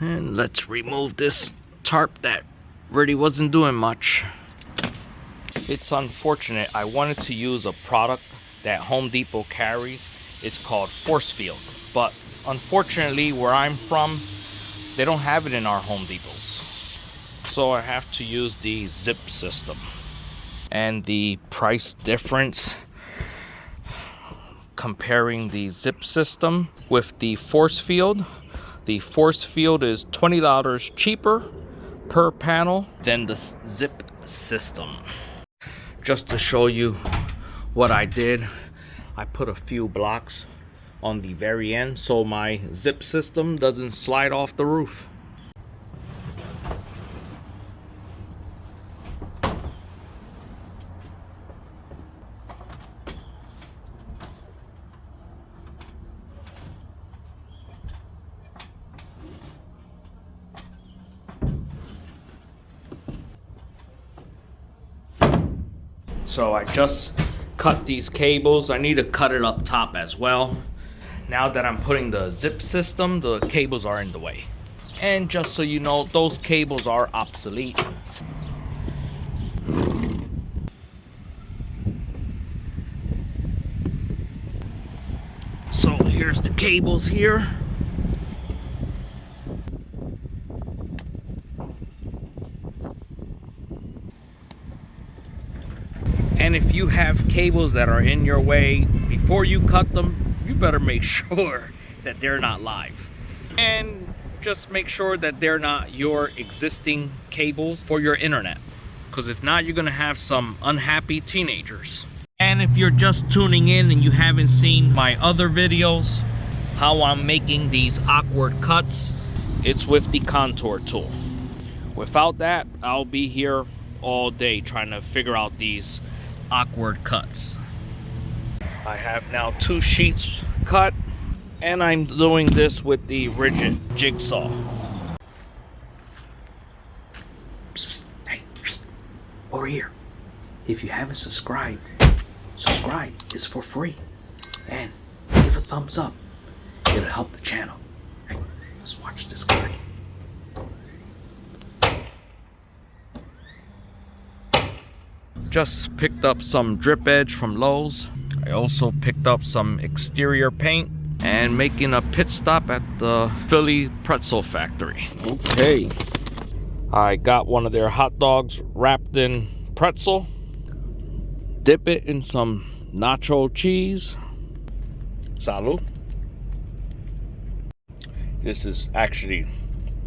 And let's remove this tarp that really wasn't doing much. It's unfortunate. I wanted to use a product that Home Depot carries. It's called Force Field, but unfortunately where I'm from, they don't have it in our Home Depots. So I have to use the zip system. And the price difference comparing the zip system with the Force Field, the Force Field is $20 cheaper per panel than the zip system. Just to show you what I did, I put a few blocks on the very end so my zip system doesn't slide off the roof. So I just cut these cables. I need to cut it up top as well. Now that I'm putting the zip system, the cables are in the way. And just so you know, those cables are obsolete. So here's the cables here. And if you have cables that are in your way, before you cut them, you better make sure that they're not live. And just make sure that they're not your existing cables for your internet. Because if not, you're gonna have some unhappy teenagers. And if you're just tuning in and you haven't seen my other videos, how I'm making these awkward cuts, it's with the contour tool. Without that, I'll be here all day trying to figure out these awkward cuts. I have now 2 sheets cut, and I'm doing this with the rigid jigsaw. Psst, hey, over here. If you haven't subscribed, subscribe. It's for free. And give a thumbs up. It'll help the channel. Hey, let's watch this guy. Just picked up some drip edge from Lowe's. I also picked up some exterior paint and making a pit stop at the Philly pretzel factory. Okay, I got one of their hot dogs wrapped in pretzel. Dip it in some nacho cheese. Salud. This is actually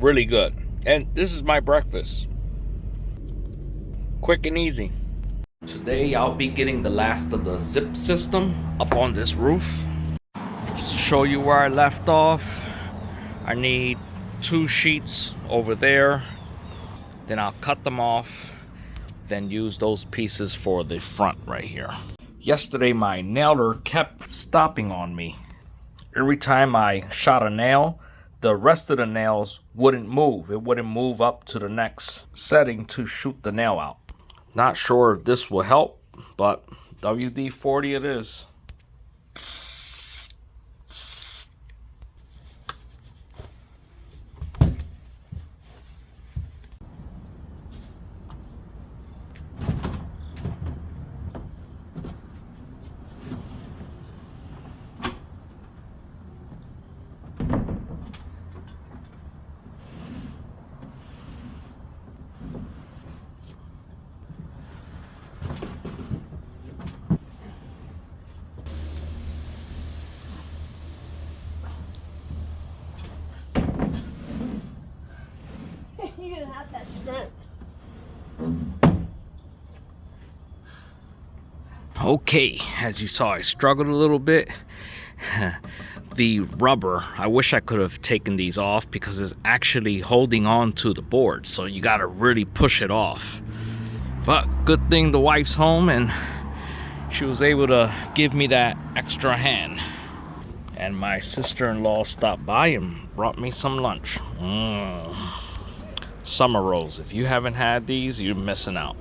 really good. And this is my breakfast. Quick and easy. Today I'll be getting the last of the zip system up on this roof. Just to show you where I left off, I need 2 sheets over there. Then I'll cut them off, then use those pieces for the front right here. Yesterday my nailer kept stopping on me. Every time I shot a nail, the rest of the nails wouldn't move. It wouldn't move up to the next setting to shoot the nail out. Not sure if this will help, but WD-40 it is. You didn't have that strength. Okay, as you saw, I struggled a little bit. The rubber, I wish I could have taken these off because it's actually holding on to the board, so you gotta really push it off. But good thing the wife's home and she was able to give me that extra hand. And my sister-in-law stopped by and brought me some lunch. Summer rolls. If you haven't had these, you're missing out.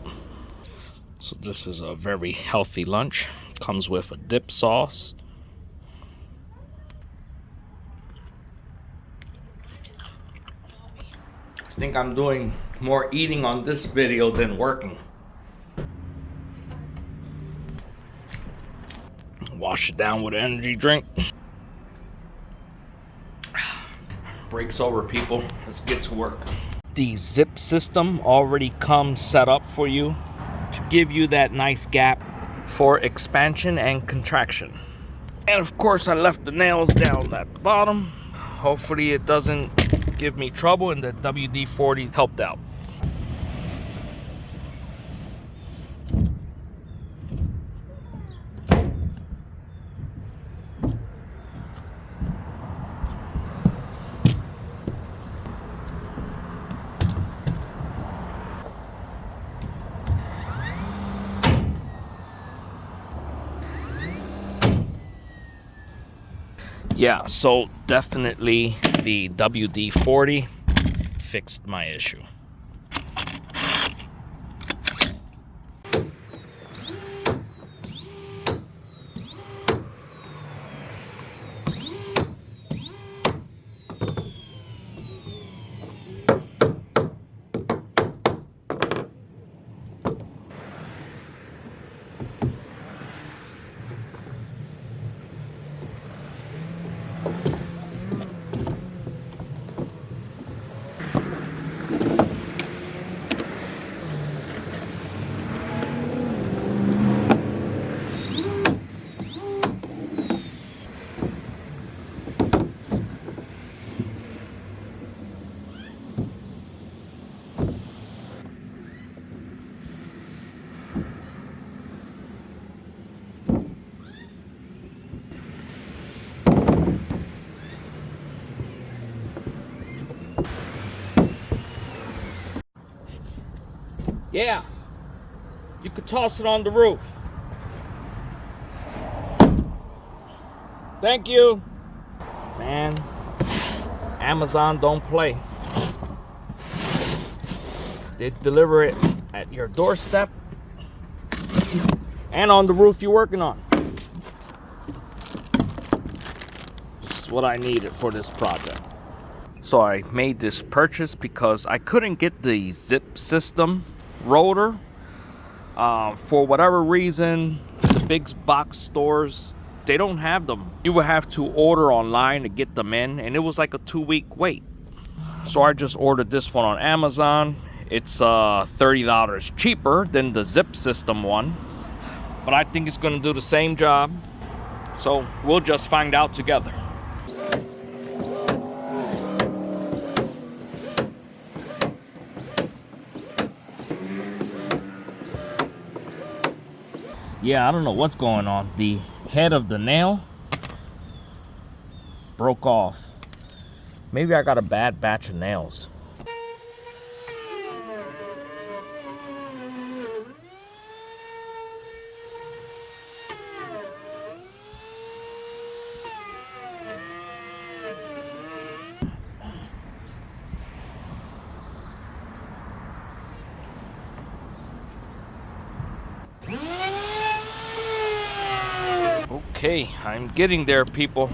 So this is a very healthy lunch. Comes with a dip sauce. I think I'm doing more eating on this video than working. Wash it down with an energy drink. Break's over, people. Let's get to work. The zip system already comes set up for you to give you that nice gap for expansion and contraction. And of course, I left the nails down at the bottom. Hopefully it doesn't give me trouble, and the WD-40 helped out. Yeah, so definitely the WD-40 fixed my issue. Yeah, you could toss it on the roof. Thank you. Man, Amazon don't play. They deliver it at your doorstep and on the roof you're working on. This is what I needed for this project. So I made this purchase because I couldn't get the zip system rotor. For whatever reason, the big box stores, they don't have them. You would have to order online to get them in, and it was like a 2-week wait. So I just ordered this one on Amazon. It's $30 cheaper than the zip system one, but I think it's going to do the same job. So we'll just find out together. Yeah, I don't know what's going on. The head of the nail broke off. Maybe I got a bad batch of nails. Okay, I'm getting there, people.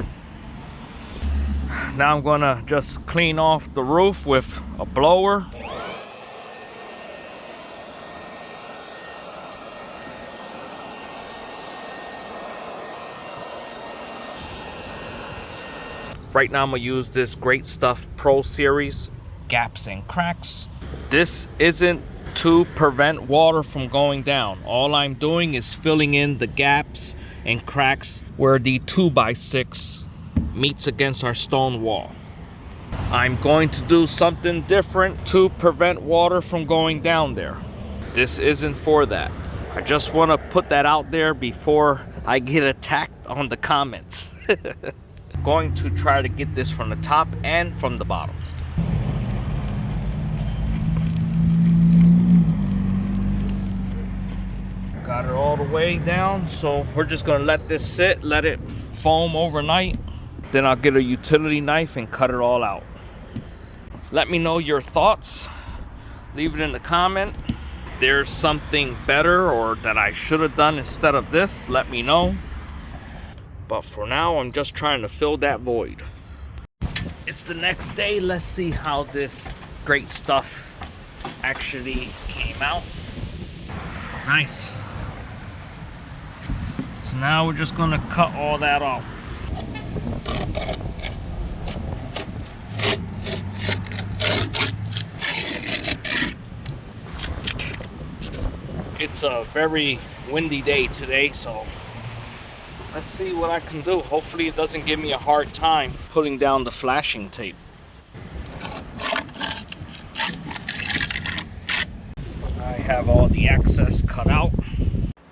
Now I'm gonna just clean off the roof with a blower. Right now I'm gonna use this Great Stuff Pro Series gaps and cracks. This isn't to prevent water from going down. All I'm doing is filling in the gaps and cracks where the 2x6 meets against our stone wall. I'm going to do something different to prevent water from going down there. This isn't for that. I just want to put that out there before I get attacked on the comments. Going to try to get this from the top and from the bottom. Got it all the way down, so we're just gonna let this sit, let it foam overnight. Then I'll get a utility knife and cut it all out. Let me know your thoughts. Leave it in the comment. If there's something better or that I should have done instead of this, let me know. But for now, I'm just trying to fill that void. It's the next day. Let's see how this great stuff actually came out. Nice. So now we're just gonna cut all that off. It's a very windy day today, so let's see what I can do. Hopefully it doesn't give me a hard time putting down the flashing tape. I have all the excess cut out.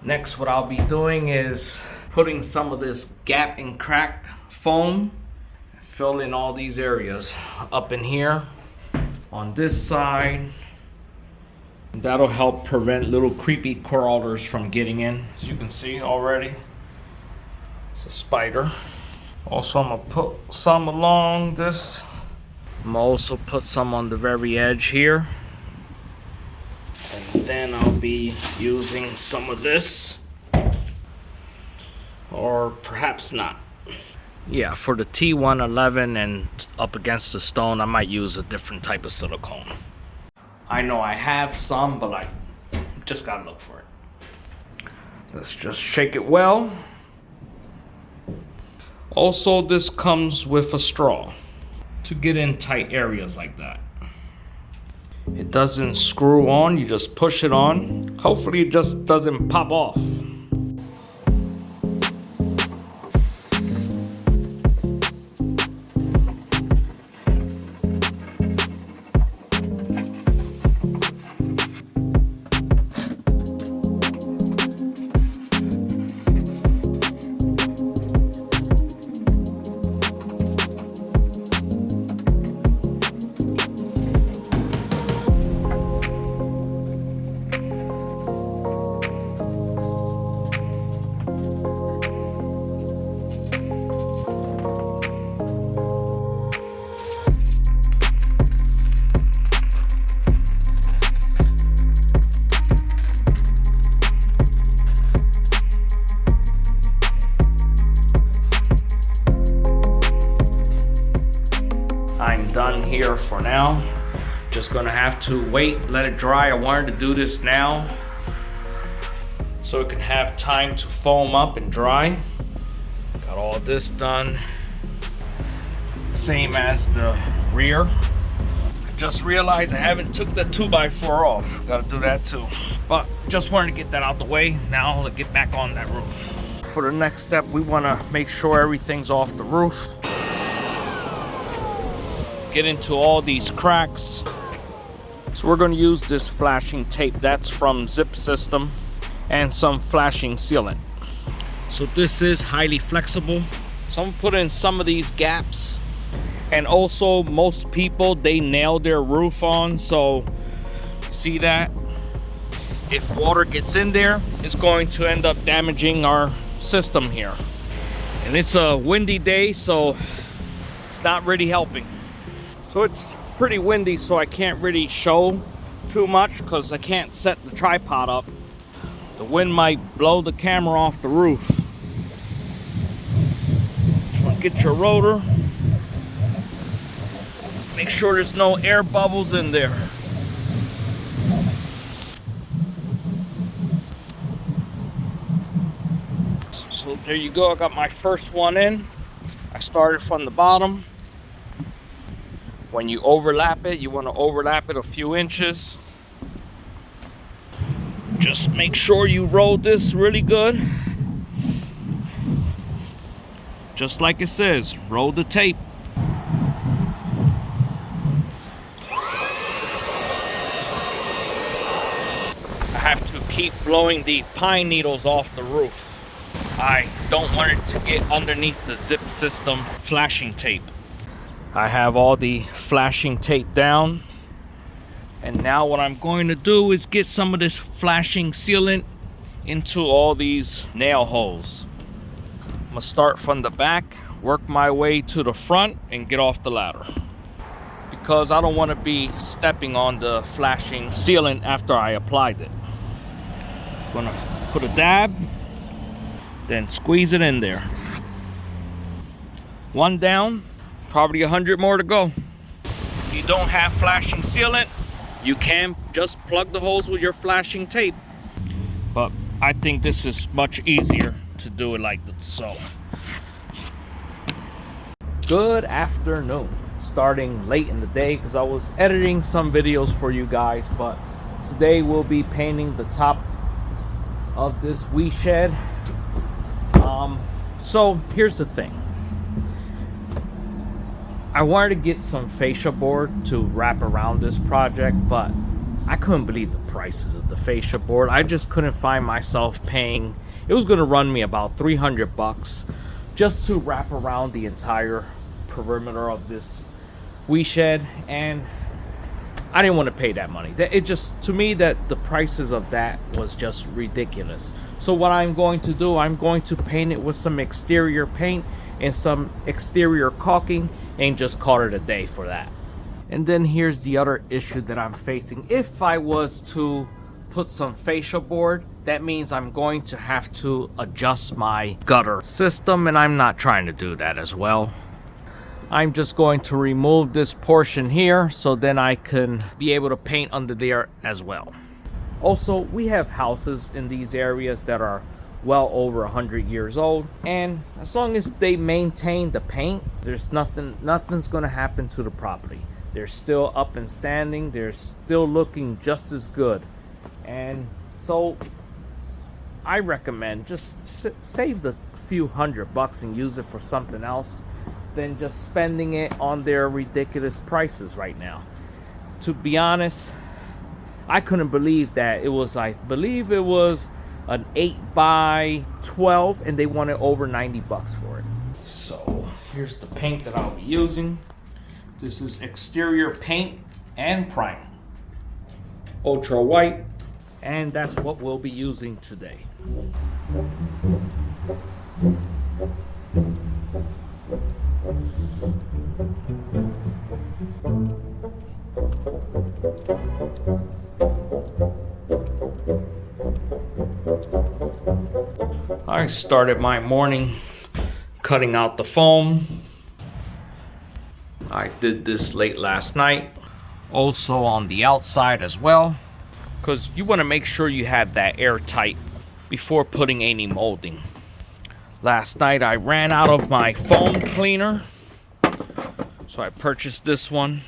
Next, what I'll be doing is putting some of this gap and crack foam, fill in all these areas up in here, on this side. That'll help prevent little creepy crawlers from getting in. As you can see already, it's a spider. Also, I'm gonna put some along this. I'm gonna also put some on the very edge here. And then I'll be using some of this. Or perhaps not. Yeah, for the T111 and up against the stone, I might use a different type of silicone. I know I have some, but I just gotta look for it. Let's just shake it well. Also, this comes with a straw to get in tight areas like that. It doesn't screw on, you just push it on. Hopefully it just doesn't pop off. Done here for now. Just gonna have to wait, let it dry. I wanted to do this now so it can have time to foam up and dry. Got all this done. Same as the rear. I just realized I haven't took the 2x4 off. Gotta do that too. But just wanted to get that out the way. Now let's get back on that roof. For the next step, we wanna make sure everything's off the roof. Get into all these cracks. So we're going to use this flashing tape that's from Zip System and some flashing sealant. So this is highly flexible. So I'm putting in some of these gaps, and also most people, they nail their roof on. So see that if water gets in there, it's going to end up damaging our system here. And it's a windy day, so it's not really helping. So it's pretty windy, so I can't really show too much because I can't set the tripod up. The wind might blow the camera off the roof. Just want to get your rotor. Make sure there's no air bubbles in there. So there you go, I got my first one in. I started from the bottom. When you overlap it, you want to overlap it a few inches. Just make sure you roll this really good. Just like it says, roll the tape. I have to keep blowing the pine needles off the roof. I don't want it to get underneath the Zip System flashing tape. I have all the flashing tape down, and now what I'm going to do is get some of this flashing sealant into all these nail holes. I'm gonna start from the back, work my way to the front, and get off the ladder, because I don't want to be stepping on the flashing sealant after I applied it. I'm gonna put a dab, then squeeze it in there. One down, probably 100 more to go. If you don't have flashing sealant, you can just plug the holes with your flashing tape. But I think this is much easier to do it like this. So, good afternoon. Starting late in the day because I was editing some videos for you guys, but today we'll be painting the top of this wee shed. So here's the thing. I wanted to get some fascia board to wrap around this project, but I couldn't believe the prices of the fascia board. I just couldn't find myself paying. It was going to run me about 300 bucks just to wrap around the entire perimeter of this wee shed, and I didn't want to pay that money. It just, to me, that the prices of that was just ridiculous. So what I'm going to do, I'm going to paint it with some exterior paint and some exterior caulking and just call it a day for that. And then here's the other issue that I'm facing. If I was to put some fascia board, that means I'm going to have to adjust my gutter system, and I'm not trying to do that as well. I'm just going to remove this portion here so then I can be able to paint under there as well. Also, we have houses in these areas that are well over 100 years old, and as long as they maintain the paint, there's nothing's going to happen to the property. They're still up and standing, they're still looking just as good. And so I recommend just save the few $100 and use it for something else than just spending it on their ridiculous prices right now. To be honest, I couldn't believe that it was, I believe it was an 8x12 and they wanted over 90 bucks for it. So here's the paint that I'll be using. This is exterior paint and prime, ultra white, and that's what we'll be using today. I started my morning cutting out the foam. I did this late last night. Also on the outside as well, because you want to make sure you have that airtight before putting any molding. Last night I ran out of my foam cleaner, so I purchased this one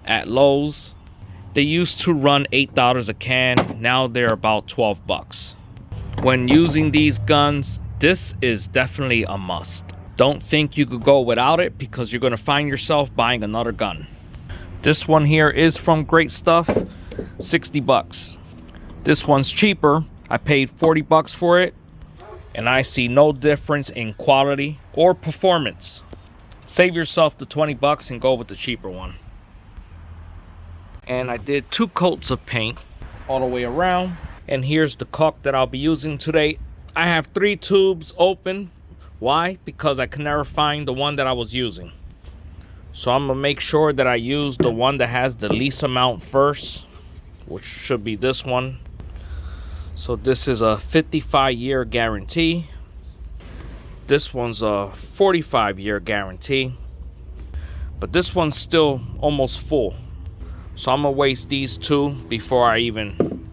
at Lowe's. They used to run $8 a can, now they're about 12 bucks. When using these guns, this is definitely a must. Don't think you could go without it, because you're going to find yourself buying another gun. This one here is from Great Stuff, 60 bucks. This one's cheaper. I paid 40 bucks for it, and I see no difference in quality or performance. Save yourself the 20 bucks and go with the cheaper one. And I did 2 coats of paint all the way around. And here's the caulk that I'll be using today. I have 3 tubes open. Why? Because I can never find the one that I was using. So I'm gonna make sure that I use the one that has the least amount first, which should be this one. So this is a 55-year guarantee. This one's a 45-year guarantee. But this one's still almost full. So I'm gonna waste these 2 before I even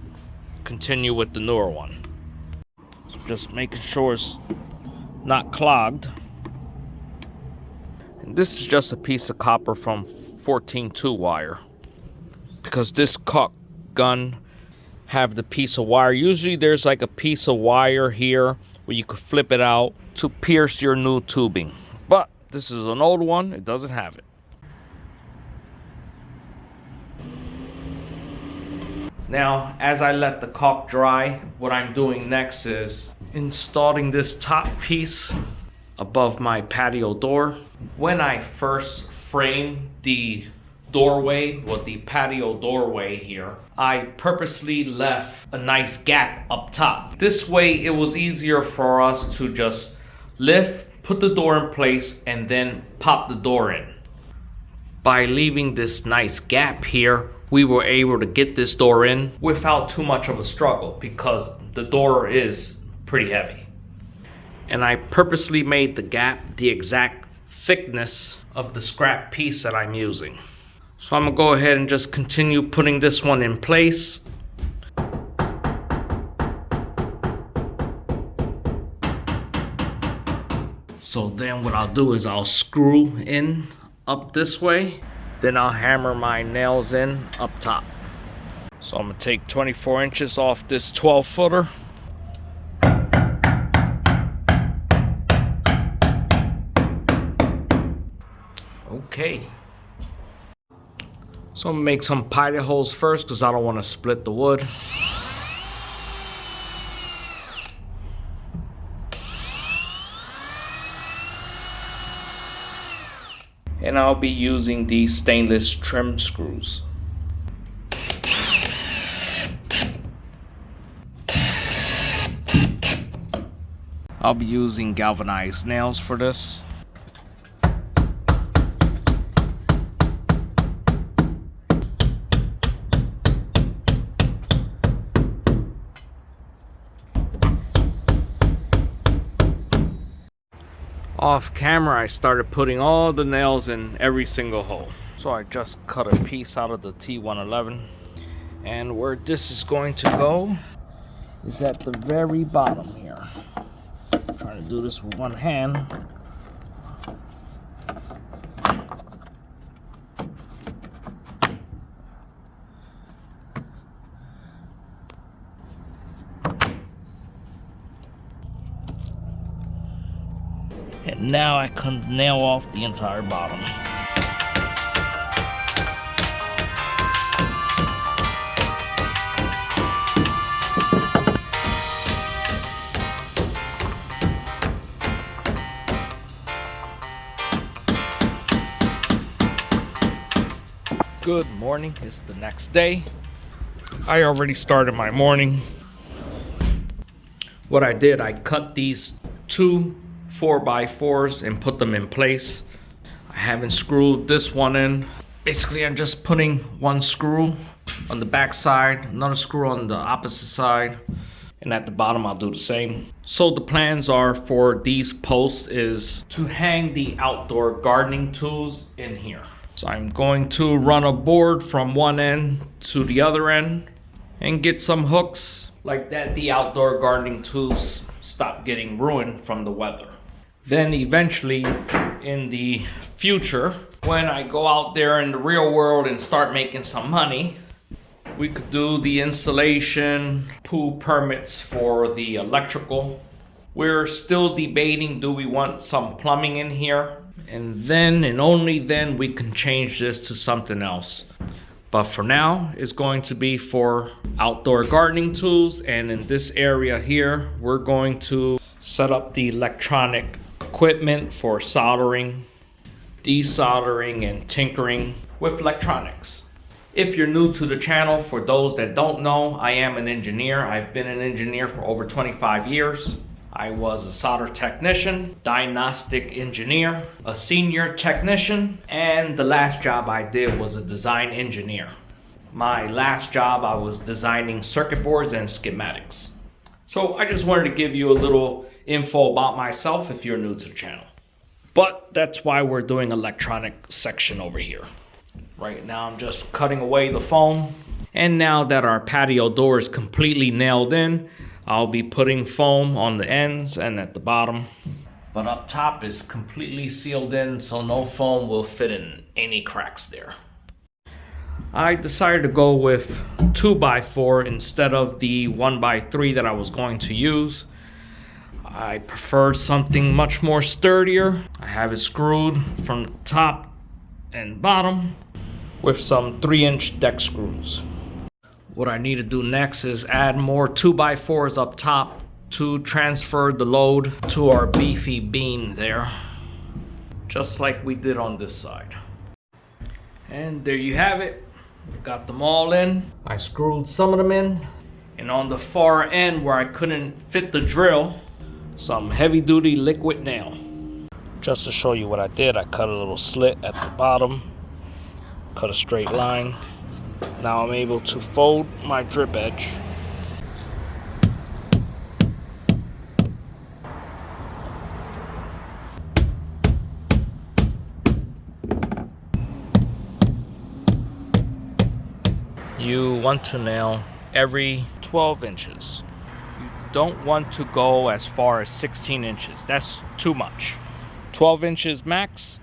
continue with the newer one. So just making sure it's not clogged. And this is just a piece of copper from 14-2 wire, because this caulk gun have the piece of wire. Usually there's like a piece of wire here where you could flip it out to pierce your new tubing, but this is an old one, it doesn't have it. Now, as I let the caulk dry, what I'm doing next is installing this top piece above my patio door. When I first framed the doorway, well, the patio doorway here, I purposely left a nice gap up top. This way it was easier for us to just lift, put the door in place, and then pop the door in. By leaving this nice gap here, we were able to get this door in without too much of a struggle, because the door is pretty heavy. And I purposely made the gap the exact thickness of the scrap piece that I'm using. So I'm gonna go ahead and just continue putting this one in place. So then what I'll do is I'll screw in up this way, then I'll hammer my nails in up top. So I'm gonna take 24 inches off this 12-footer. Okay. So I'm gonna make some pilot holes first because I don't want to split the wood. And I'll be using these stainless trim screws. I'll be using galvanized nails for this. Off camera, I started putting all the nails in every single hole. So I just cut a piece out of the T111. And where this is going to go is at the very bottom here. I'm trying to do this with one hand. And now I can nail off the entire bottom. Good morning, it's the next day. I already started my morning. What I did, I cut these two 4x4s and put them in place. I haven't screwed this one in. Basically, I'm just putting one screw on the back side, another screw on the opposite side, and at the bottom I'll do the same. So the plans are for these posts is to hang the outdoor gardening tools in here. So I'm going to run a board from one end to the other end and get some hooks like that the outdoor gardening tools stop getting ruined from the weather. Then eventually in the future, when I go out there in the real world and start making some money, we could do the installation, pull permits for the electrical. We're still debating, do we want some plumbing in here? And then and only then we can change this to something else. But for now, it's going to be for outdoor gardening tools. And in this area here, we're going to set up the electronic equipment for soldering, desoldering, and tinkering with electronics. If you're new to the channel, for those that don't know, I am an engineer. I've been an engineer for over 25 years. I was a solder technician, diagnostic engineer, a senior technician, and the last job I did was a design engineer. My last job, I was designing circuit boards and schematics. So I just wanted to give you a little info about myself if you're new to the channel. But that's why we're doing electronic section over here. Right now I'm just cutting away the foam. And now that our patio door is completely nailed in, I'll be putting foam on the ends and at the bottom. But up top is completely sealed in, so no foam will fit in any cracks there. I decided to go with 2x4 instead of the 1x3 that I was going to use. I preferred something much more sturdier. I have it screwed from the top and bottom with some 3-inch deck screws. What I need to do next is add more 2x4s up top to transfer the load to our beefy beam there, just like we did on this side. And there you have it. Got them all in. I screwed some of them in, and on the far end where I couldn't fit the drill, some heavy-duty liquid nail. Just to show you what I did, I cut a little slit at the bottom, cut a straight line. Now I'm able to fold my drip edge. you want to nail every 12 inches. You don't want to go as far as 16 inches. That's too much. 12 inches max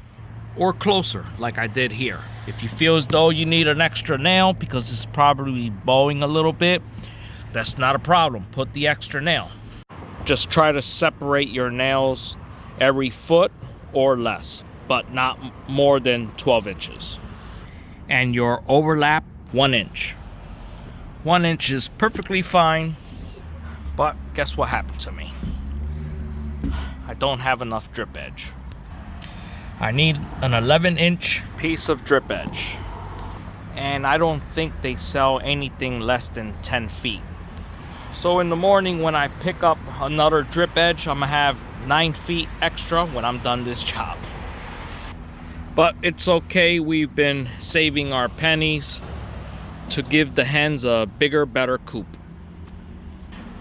or closer, like I did here. If you feel as though you need an extra nail because it's probably bowing a little bit, that's not a problem. Put the extra nail. Just try to separate your nails every foot or less, but not more than 12 inches. And your overlap, 1 inch. 1 inch is perfectly fine, but guess what happened to me? I don't have enough drip edge. I need an 11-inch piece of drip edge, and I don't think they sell anything less than 10 feet. So in the morning when I pick up another drip edge, I'm gonna have 9 feet extra when I'm done this job. But it's okay, we've been saving our pennies to give the hens a bigger, better coop.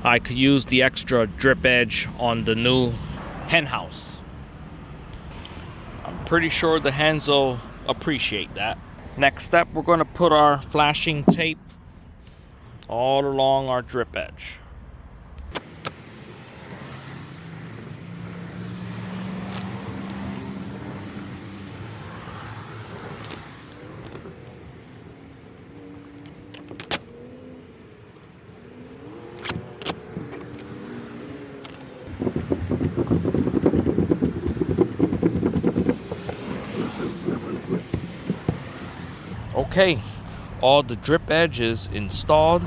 I could use the extra drip edge on the new hen house. I'm pretty sure the hens will appreciate that. Next step, we're going to put our flashing tape all along our drip edge. Okay, all the drip edge is installed.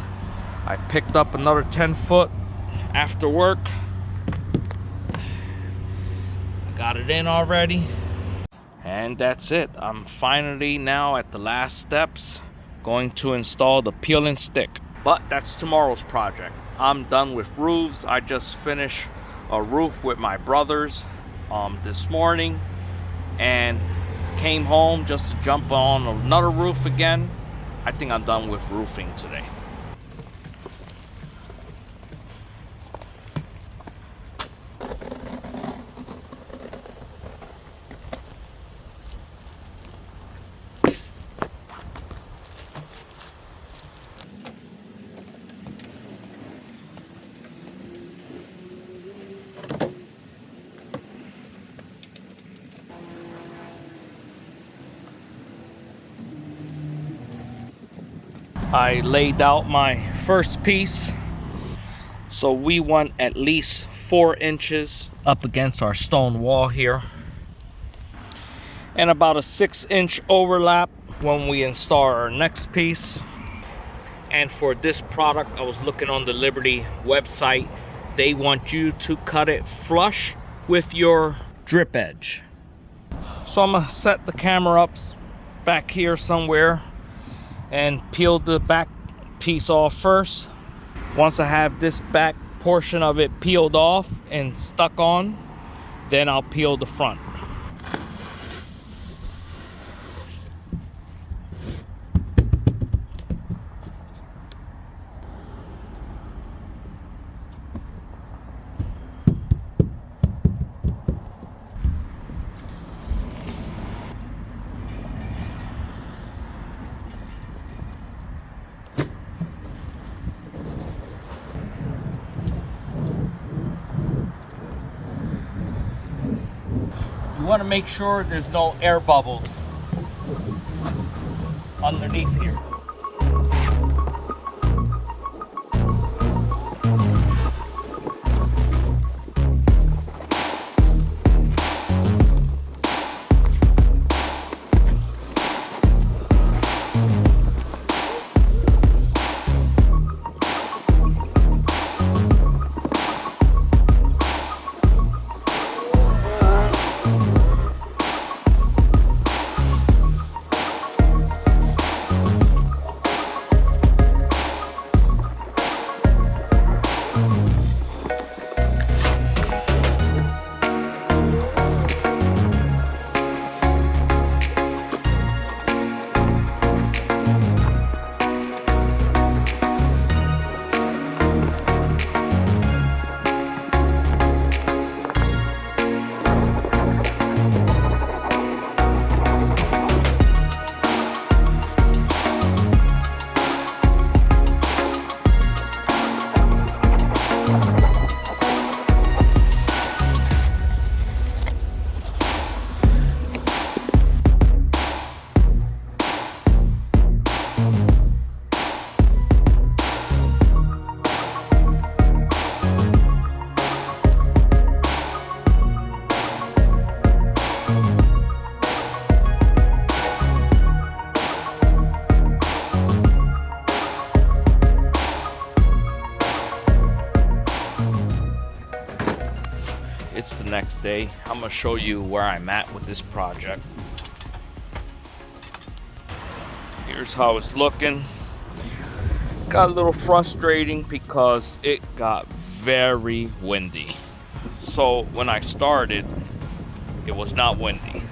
I picked up another 10 foot after work. Got it in already. And that's it. I'm finally now at the last steps, going to install the peel and stick. But that's tomorrow's project. I'm done with roofs. I just finished a roof with my brothers this morning, and came home just to jump on another roof again. I think I'm done with roofing today. I laid out my first piece, so we want at least 4 inches up against our stone wall here, and about a 6-inch overlap when we install our next piece. And for this product, I was looking on the Liberty website, they want you to cut it flush with your drip edge. So I'm gonna set the camera up back here somewhere and peel the back piece off first. Once I have this back portion of it peeled off and stuck on, then I'll peel the front. You want to make sure there's no air bubbles underneath here. the next day. I'm gonna show you where I'm at with this project. Here's how it's looking. Got a little frustrating because it got very windy. So when I started, it was not windy.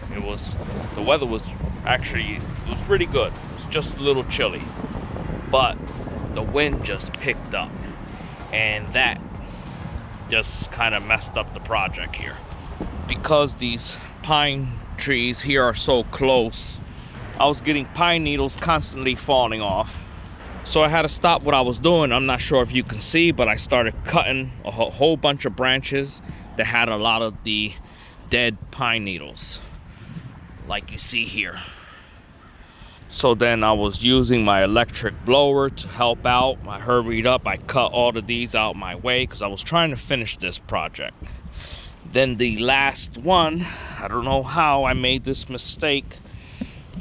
The weather was actually, it was pretty good. It was just a little chilly, but the wind just picked up, and that just kind of messed up the project here. Because these pine trees here are so close, I was getting pine needles constantly falling off. So I had to stop what I was doing. I'm not sure if you can see, but I started cutting a whole bunch of branches that had a lot of the dead pine needles, like you see here. So then I was using my electric blower to help out. I hurried up, I cut all of these out my way because I was trying to finish this project. Then the last one, I don't know how I made this mistake.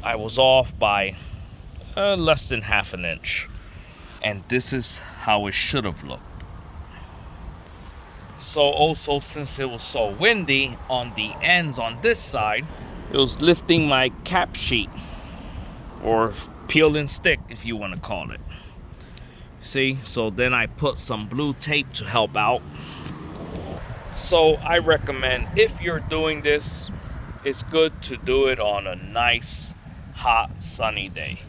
I was off by less than half an inch. And this is how it should have looked. So also, since it was so windy on the ends on this side, it was lifting my cap sheet, or peel and stick if you want to call it. See, so then I put some blue tape to help out. So I recommend, if you're doing this, it's good to do it on a nice hot sunny day.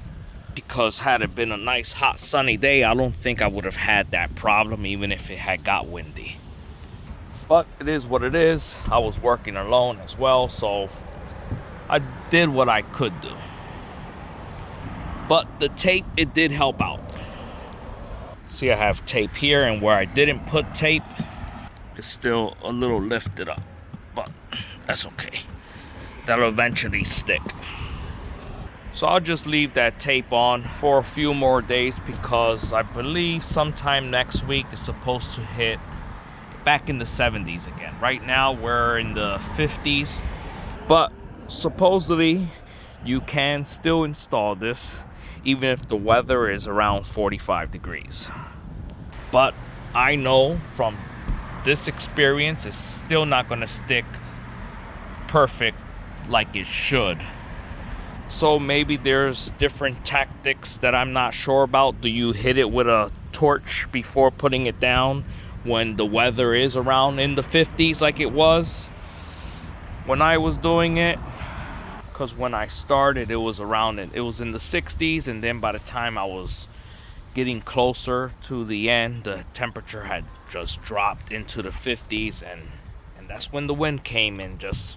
Because had it been a nice hot sunny day, I don't think I would have had that problem, even if it had got windy. But it is what it is. I was working alone as well, so I did what I could do. But the tape, it did help out. See, I have tape here, and where I didn't put tape, it's still a little lifted up, but that's okay. That'll eventually stick. So I'll just leave that tape on for a few more days, because I believe sometime next week is supposed to hit back in the 70s again. Right now we're in the 50s, but supposedly you can still install this even if the weather is around 45 degrees. But I know from this experience it's still not going to stick perfect like it should. So maybe there's different tactics that I'm not sure about. Do you hit it with a torch before putting it down when the weather is around in the 50s like it was when I was doing it? Because when I started, it was around it was in the 60s, and then by the time I was getting closer to the end, the temperature had just dropped into the 50s, and that's when the wind came and just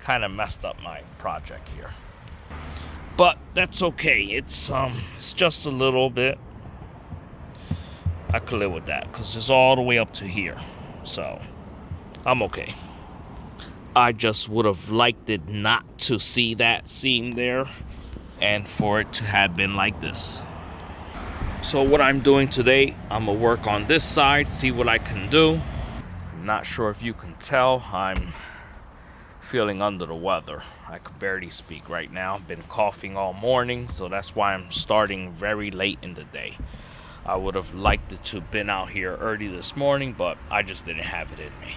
kind of messed up my project here. But that's okay. It's just a little bit. I could live with that because it's all the way up to here, so I'm okay. I just would have liked it not to see that seam there and for it to have been like this. So what I'm doing today, I'm gonna work on this side, see what I can do. I'm not sure if you can tell, I'm feeling under the weather. I could barely speak right now. I've been coughing all morning, so that's why I'm starting very late in the day. I would have liked it to have been out here early this morning, but I just didn't have it in me.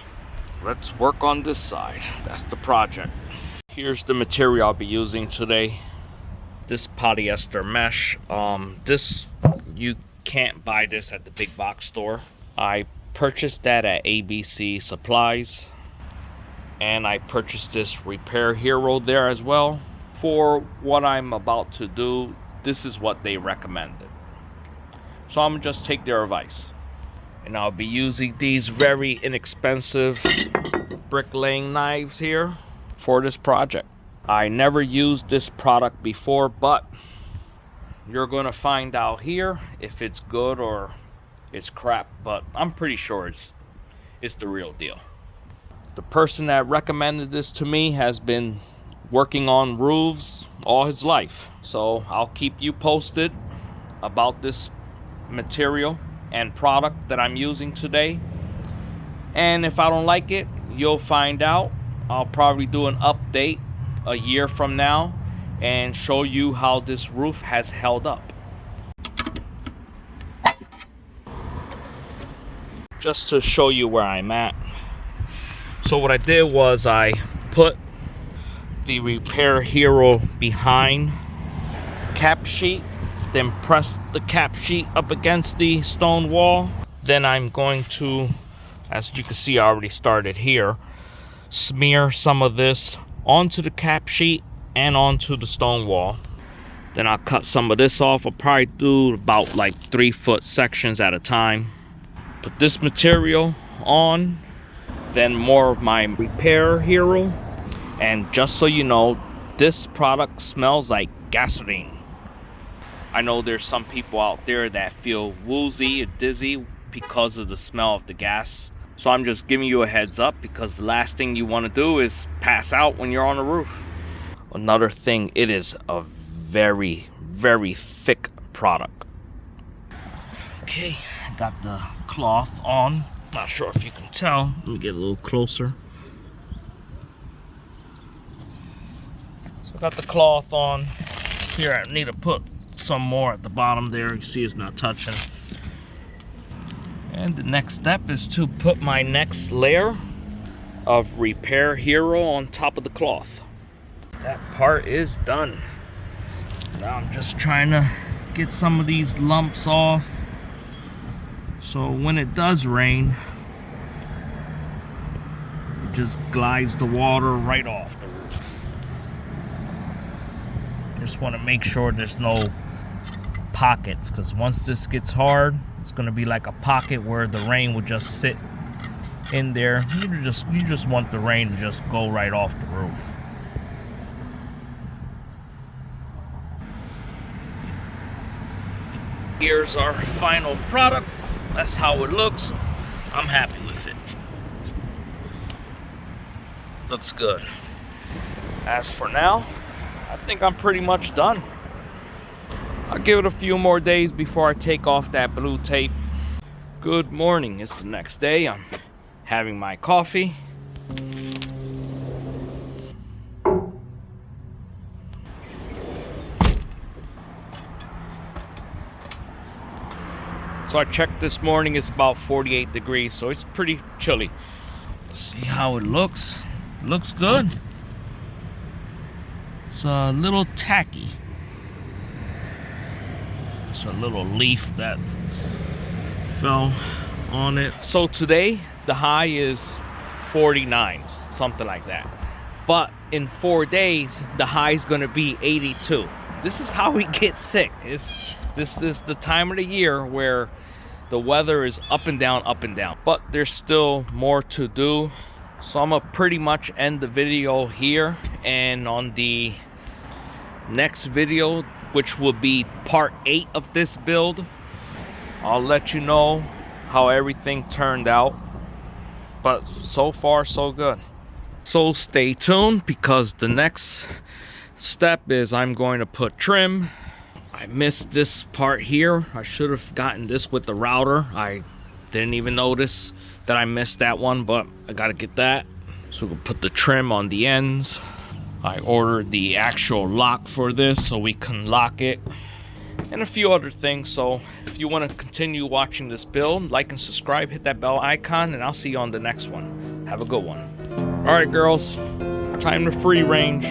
Let's work on this side. That's the project. Here's the material I'll be using today. This polyester mesh. This, you can't buy this at the big box store. I purchased that at ABC Supplies. And I purchased this Repair Hero there as well. For what I'm about to do, this is what they recommended. So I'm gonna just take their advice. And I'll be using these very inexpensive bricklaying knives here for this project. I never used this product before, but you're gonna find out here if it's good or it's crap, but I'm pretty sure it's the real deal. The person that recommended this to me has been working on roofs all his life. So I'll keep you posted about this material and product that I'm using today. And if I don't like it, you'll find out. I'll probably do an update a year from now and show you how this roof has held up. Just to show you where I'm at. So what I did was I put the Repair Hero behind cap sheet, then press the cap sheet up against the stone wall. Then I'm going to, as you can see, I already started here, smear some of this onto the cap sheet and onto the stone wall. Then I'll cut some of this off. I'll probably do about like 3-foot sections at a time. Put this material on, then more of my Repair Hero. And just so you know, this product smells like gasoline. I know there's some people out there that feel woozy or dizzy because of the smell of the gas. So I'm just giving you a heads up, because the last thing you want to do is pass out when you're on the roof. Another thing, it is a very, very thick product. Okay, I got the cloth on. Not sure if you can tell. Let me get a little closer. So I got the cloth on. Here I need to put some more at the bottom there. You see it's not touching. And the next step is to put my next layer of Repair Hero on top of the cloth. That part is done. Now I'm just trying to get some of these lumps off, so when it does rain, it just glides the water right off the roof. Just want to make sure there's no pockets, because once this gets hard, it's going to be like a pocket where the rain would just sit in there. You just want the rain to just go right off the roof. Here's our final product. That's how it looks. I'm happy with it. Looks good. As for now, I think I'm pretty much done. I'll give it a few more days before I take off that blue tape. Good morning. It's the next day. I'm having my coffee. So I checked this morning, it's about 48 degrees, so it's pretty chilly. Let's see how it looks. Looks good. It's a little tacky. It's a little leaf that fell on it. So today, the high is 49, something like that. But in 4 days, the high is gonna be 82. This is how we get sick. This is the time of the year where the weather is up and down, up and down. But there's still more to do. So I'm gonna pretty much end the video here. And on the next video, which will be part 8 of this build, I'll let you know how everything turned out. But so far, so good. So stay tuned, because the next step is I'm going to put trim. I missed this part here. I should have gotten this with the router. I didn't even notice that I missed that one, but I gotta get that. So we'll put the trim on the ends. I ordered the actual lock for this so we can lock it, and a few other things. So if you want to continue watching this build, like and subscribe, hit that bell icon, and I'll see you on the next one. Have a good one. All right, girls, time to free range.